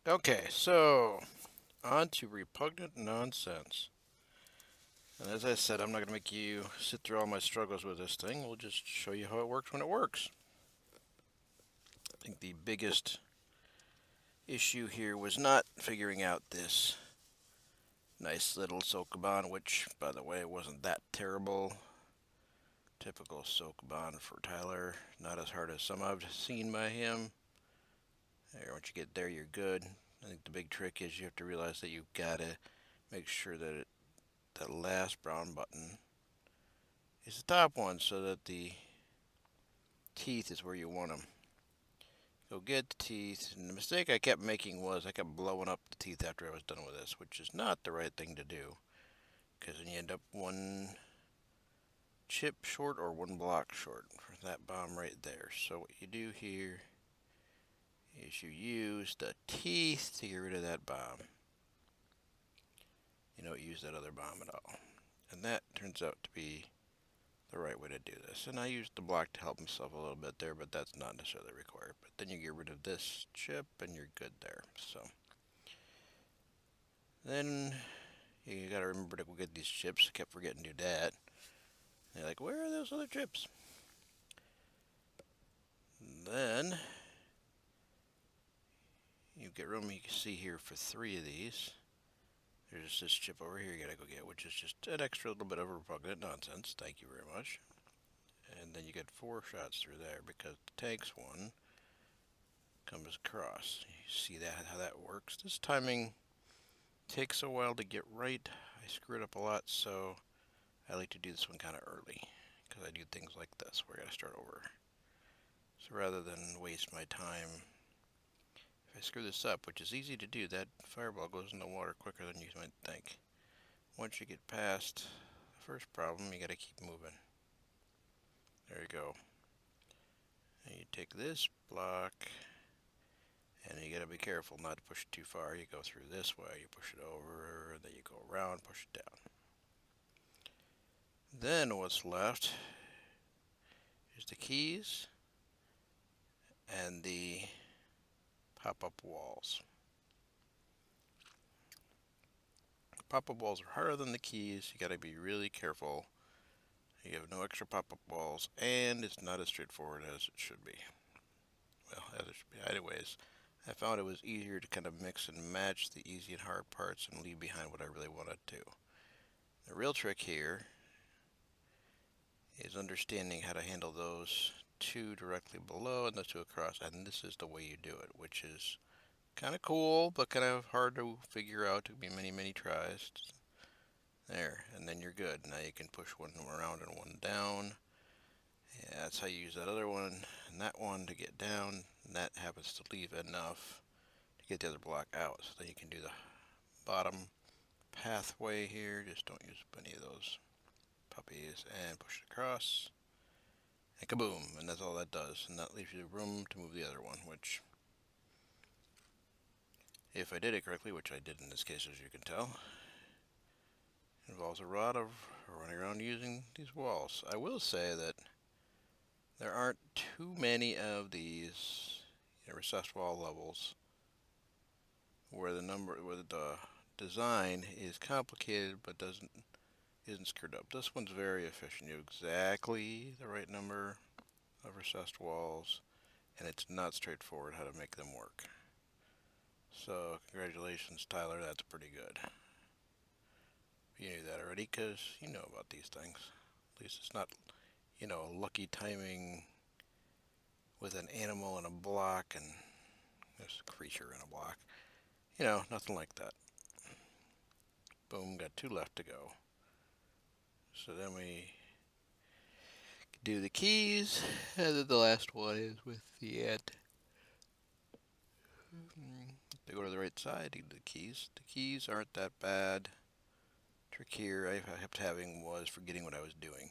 Okay, so on to repugnant nonsense. And as I said, I'm not going to make you sit through all my struggles with this thing. We'll just show you how it works when it works. I think the biggest issue here was not figuring out this nice little Sokoban, which, by the way, wasn't that terrible. Typical Sokoban for Tyler. Not as hard as some I've seen by him. There, once you get there, you're good. I think the big trick is you have to realize that you've got to make sure that that last brown button is the top one so that the teeth is where you want them. Go get the teeth. And the mistake I kept making was I kept blowing up the teeth after I was done with this, which is not the right thing to do. Because then you end up one chip short or one block short for that bomb right there. So what you do here is you use the teeth to get rid of that bomb. You don't use that other bomb at all. And that turns out to be the right way to do this. And I used the block to help myself a little bit there, but that's not necessarily required. But then you get rid of this chip and you're good there. So then you gotta remember to go get these chips. I kept forgetting to do that. And you're like, where are those other chips? And then you get room, you can see here for 3 of these. There's this chip over here you gotta go get, which is just an extra little bit of repugnant nonsense. Thank you very much. And then you get 4 shots through there because the tanks one comes across. You see that how that works. This timing takes a while to get right. I screw it up a lot, so I like to do this one kind of early because I do things like this where I gotta start over. So rather than waste my time, if I screw this up, which is easy to do, that fireball goes in the water quicker than you might think. Once you get past the first problem, you gotta keep moving. There you go. And you take this block, and you gotta be careful not to push it too far. You go through this way, you push it over, then you go around, push it down. Then what's left is the keys and the pop-up walls. Pop-up walls are harder than the keys. You gotta be really careful. You have no extra pop-up walls, and it's not as straightforward as it should be. Well, as it should be. Anyways, I found it was easier to kind of mix and match the easy and hard parts and leave behind what I really wanted to. The real trick here is understanding how to handle those 2 directly below and those 2 across, and this is the way you do it, which is kind of cool, but kind of hard to figure out. It took me many, many tries. There, and then you're good. Now you can push one around and one down. Yeah, that's how you use that other one and that one to get down, and that happens to leave enough to get the other block out. So then you can do the bottom pathway here. Just don't use any of those puppies and push it across. And kaboom, and that's all that does. And that leaves you room to move the other one, which, if I did it correctly, which I did in this case as you can tell, involves a lot of running around using these walls. I will say that there aren't too many of these recessed wall levels where the design is complicated but isn't screwed up. This one's very efficient. You have exactly the right number of recessed walls, and it's not straightforward how to make them work. So congratulations, Tyler. That's pretty good. You knew that already because you know about these things. At least it's not, lucky timing with an animal in a block and there's a creature in a block. Nothing like that. Boom, got 2 left to go. So then we do the keys, and then the last one is with the ant. They go to the right side, do the keys. The keys aren't that bad. Trick here I kept having was forgetting what I was doing.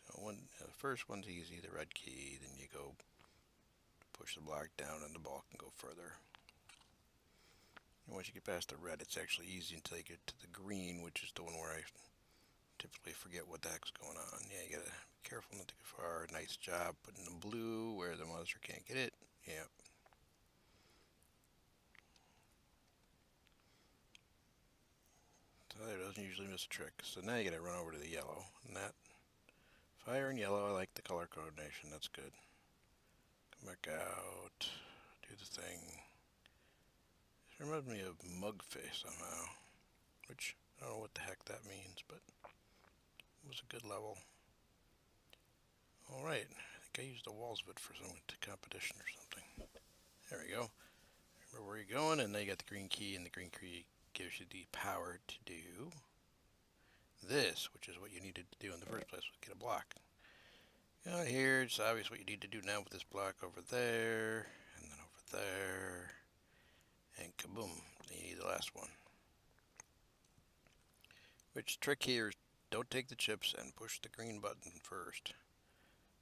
So the first one's easy, the red key, then you go push the block down and the ball can go further. And once you get past the red, it's actually easy until you get to the green, which is the one where I typically forget what the heck's going on. Yeah, you gotta be careful not to go far. Nice job putting the blue where the monster can't get it. Yeah. doesn't usually miss a trick. So now you gotta run over to the yellow. And that fire and yellow, I like the color coordination. That's good. Come back out. Do the thing. It reminds me of Mugface somehow. Which, I don't know what the heck that means, but it was a good level. Alright, I think I used the walls of it for some competition or something. There we go. Remember where you're going, and now you got the green key, and the green key gives you the power to do this, which is what you needed to do in the first place, was get a block. Here, it's obvious what you need to do now with this block over there, and then over there, and kaboom, you need the last one. Which trick here is don't take the chips and push the green button first.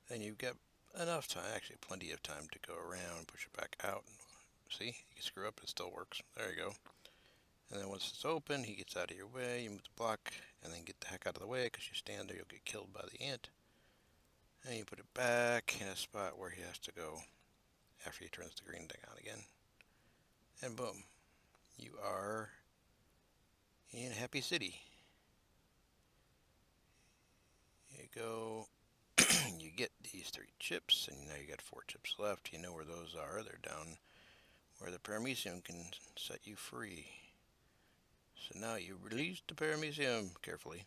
Then you've got enough time, actually plenty of time to go around, push it back out. See, you can screw up, it still works. There you go. And then once it's open, he gets out of your way, you move the block, and then get the heck out of the way, because you stand there, you'll get killed by the ant. And you put it back in a spot where he has to go after he turns the green thing on again. And boom, you are in Happy City. You go, you get these 3 chips, and now you got 4 chips left. You know where those are. They're down where the paramecium can set you free. So now you release the paramecium carefully.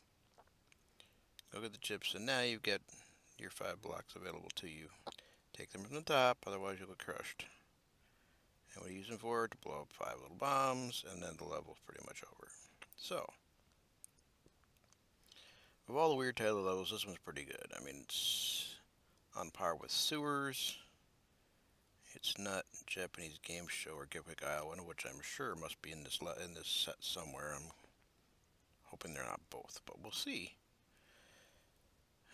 Go get the chips, and now you've got your 5 blocks available to you. Take them from the top, otherwise you'll get crushed. And we use them for to blow up 5 little bombs, and then the level's pretty much over. So, of all the weird Taylor levels, this one's pretty good. I mean, it's on par with Sewers. It's not Japanese Game Show or Gimmick Island, which I'm sure must be in this set somewhere. I'm hoping they're not both, but we'll see.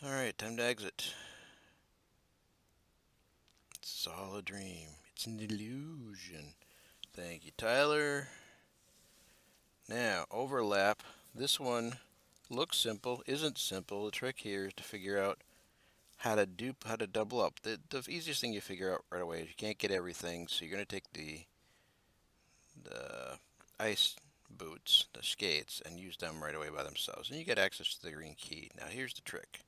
Alright, time to exit. It's all a dream. It's an illusion. Thank you, Tyler. Now, overlap. This one looks simple, isn't simple. The trick here is to figure out how to double up. The easiest thing you figure out right away is you can't get everything, so you're going to take the ice boots, the skates, and use them right away by themselves. And you get access to the green key. Now, here's the trick.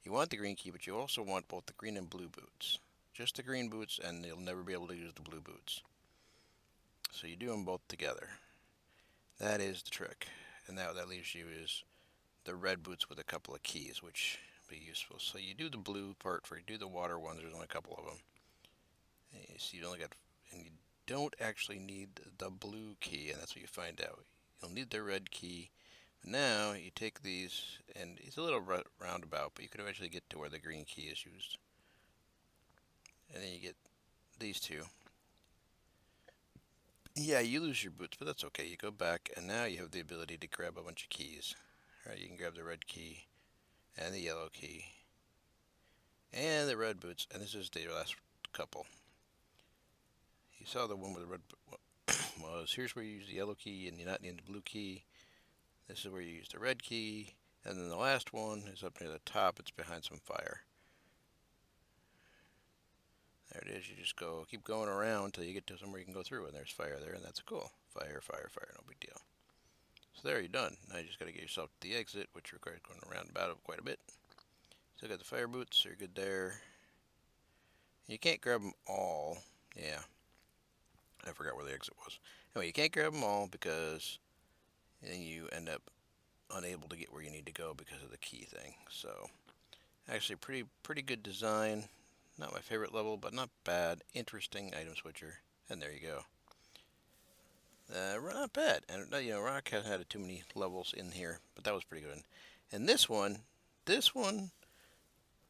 You want the green key, but you also want both the green and blue boots. Just the green boots, and you'll never be able to use the blue boots. So you do them both together. That is the trick. And now that leaves you is the red boots with a couple of keys, which will be useful. So you do the blue part for you do the water ones. There's only a couple of them. And you see, you only got, and you don't actually need the blue key, and that's what you find out. You'll need the red key. Now you take these, and it's a little roundabout, but you could eventually get to where the green key is used. And then you get these 2. Yeah, you lose your boots, but that's okay. You go back, and now you have the ability to grab a bunch of keys. All right, you can grab the red key, and the yellow key, and the red boots, and this is the last couple. You saw the one with the red was. Here's where you use the yellow key, and you're not needing the blue key. This is where you use the red key, and then the last one is up near the top. It's behind some fire. There it is. You just go, keep going around until you get to somewhere you can go through, and there's fire there, and that's cool. Fire, fire, fire, no big deal. So there, you're done. Now you just got to get yourself to the exit, which requires going around about quite a bit. Still got the fire boots, so you're good there. You can't grab them all. Yeah, I forgot where the exit was. Anyway, you can't grab them all because then you end up unable to get where you need to go because of the key thing. So, actually, pretty good design. Not my favorite level, but not bad. Interesting item switcher, and there you go. Not bad. And Rock hasn't had too many levels in here, but that was pretty good. And this one,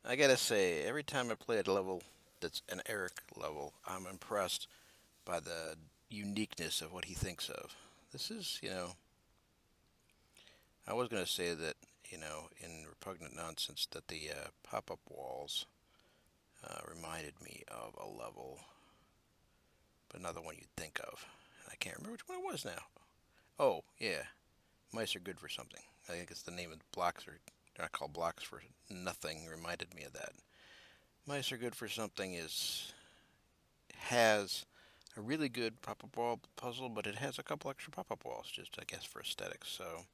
I gotta say, every time I play a level that's an Eric level, I'm impressed by the uniqueness of what he thinks of. This is, I was gonna say that, in Repugnant Nonsense, that the pop-up walls reminded me of a level, but another one you'd think of. I can't remember which one it was now. Oh, yeah. Mice are good for something. I think it's the name of the blocks, or they're not called blocks for nothing, reminded me of that. Mice are good for something has a really good pop-up wall puzzle, but it has a couple extra pop-up walls, just, I guess, for aesthetics. So,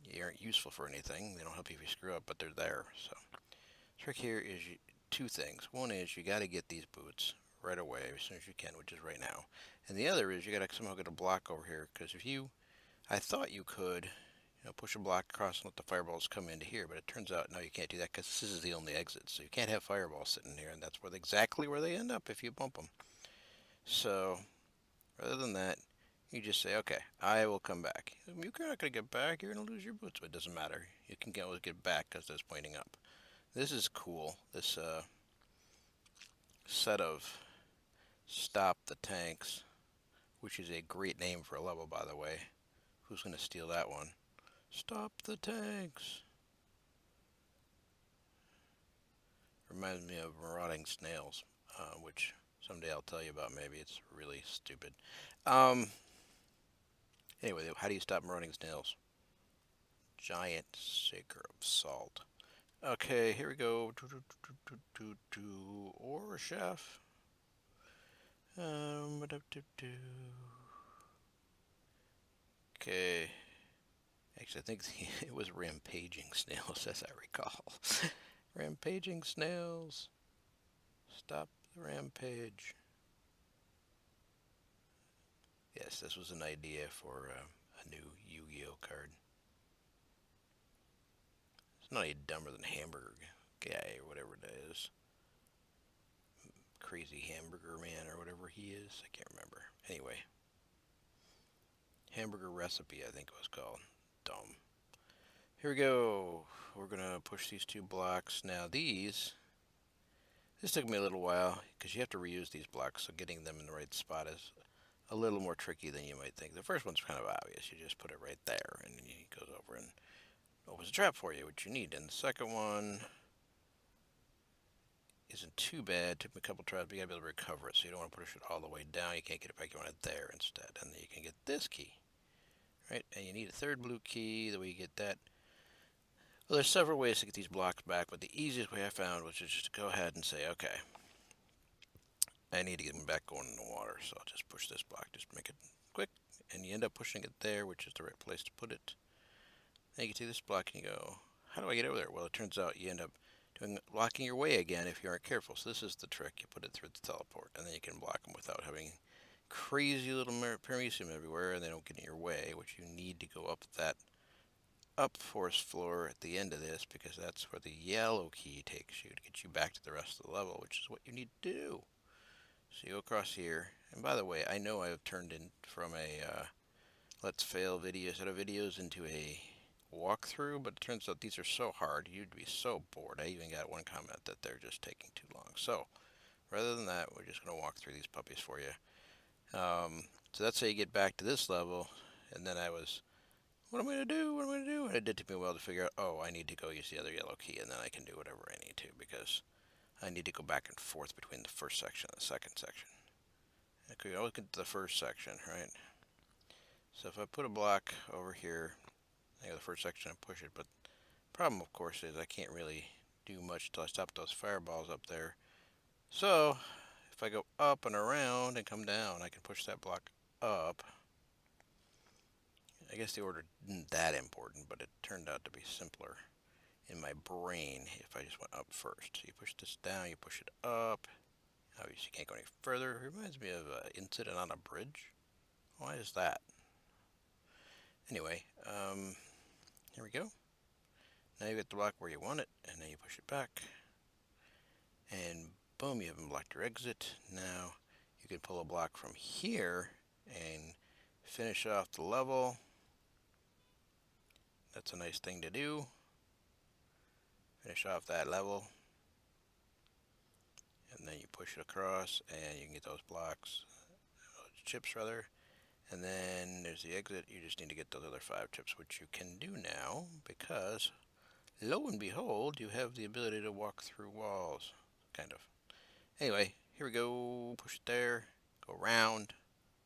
You aren't useful for anything. They don't help you if you screw up, but they're there. So, trick here is two things. One is you got to get these boots right away as soon as you can, which is right now. And the other is you got to somehow get a block over here, because if you, I thought you could, push a block across and let the fireballs come into here, but it turns out no, you can't do that because this is the only exit. So you can't have fireballs sitting here, and that's exactly where they end up if you bump them. So rather than that, you just say, okay, I will come back. You're not going to get back. You're going to lose your boots, but it doesn't matter. You can always get back because it's pointing up. This is cool. This set of Stop the Tanks, which is a great name for a level, by the way. Who's going to steal that one? Stop the tanks. Reminds me of marauding snails, which someday I'll tell you about. Maybe it's really stupid. Anyway, how do you stop marauding snails? Giant shaker of salt. Okay, here we go. Or chef. Okay. Actually, I think it was rampaging snails, as I recall. Rampaging snails. Stop the rampage. Yes, this was an idea for a new Yu-Gi-Oh card. It's not any dumber than Hamburger Guy or whatever it is. Crazy Hamburger Man or whatever he is. I can't remember. Anyway. Hamburger Recipe, I think it was called. Dumb. Here we go. We're going to push these two blocks. Now this took me a little while because you have to reuse these blocks, so getting them in the right spot is a little more tricky than you might think. The first one's kind of obvious. You just put it right there, and he goes over and opens a trap for you, which you need. And the second one isn't too bad. Took me a couple tries, but you gotta be able to recover it, so you don't want to push it all the way down. You can't get it back. You want it there instead, and then you can get this key, right? And you need a third blue key. The way you get that. Well, there's several ways to get these blocks back, but the easiest way I found was just to go ahead and say, okay, I need to get them back going in the water, so I'll just push this block, just make it quick, and you end up pushing it there, which is the right place to put it. Then you get to this block and you go, how do I get over there? Well, it turns out you end up blocking your way again if you aren't careful. So this is the trick. You put it through the teleport, and then you can block them without having crazy little paramecium everywhere, and they don't get in your way, which you need to go up that forest floor at the end of this, because that's where the yellow key takes you to get you back to the rest of the level, which is what you need to do. So you go across here, and by the way, I know I've turned in from a Let's Fail set of videos into a walkthrough, but it turns out these are so hard, you'd be so bored. I even got one comment that they're just taking too long. So rather than that, we're just going to walk through these puppies for you. So that's how you get back to this level, and then I was, what am I going to do? What am I going to do? And it did take me a while to figure out, oh, I need to go use the other yellow key, and then I can do whatever I need to, because I need to go back and forth between the first section and the second section. Okay, I'll look at the first section, right? So if I put a block over here, I go to the first section and push it, but the problem, of course, is I can't really do much until I stop those fireballs up there. So if I go up and around and come down, I can push that block up. I guess the order isn't that important, but it turned out to be simpler in my brain if I just went up first. So you push this down, you push it up. Obviously you can't go any further. It reminds me of an incident on a bridge. Why is that? Anyway, here we go. Now you get the block where you want it, and then you push it back. And boom, you have unblocked your exit. Now you can pull a block from here and finish off the level. That's a nice thing to do. Finish off that level. And then you push it across, and you can get those blocks, chips rather. And then there's the exit. You just need to get those other 5 chips, which you can do now, because lo and behold, you have the ability to walk through walls, kind of. Anyway, here we go. Push it there, go around,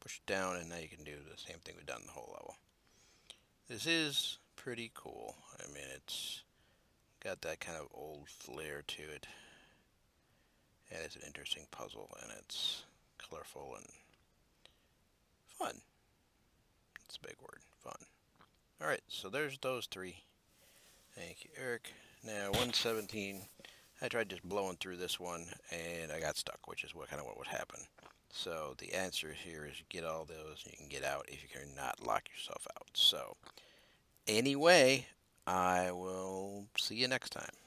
push it down, and now you can do the same thing we've done the whole level. This is pretty cool. I mean, it's got that kind of old flair to it. And it's an interesting puzzle, and it's colorful and fun. That's a big word, fun. Alright, so there's those three. Thank you, Eric. Now, 117. I tried just blowing through this one, and I got stuck, which is kind of what would happen. So the answer here is get all those, and you can get out if you cannot lock yourself out. So, anyway, I will see you next time.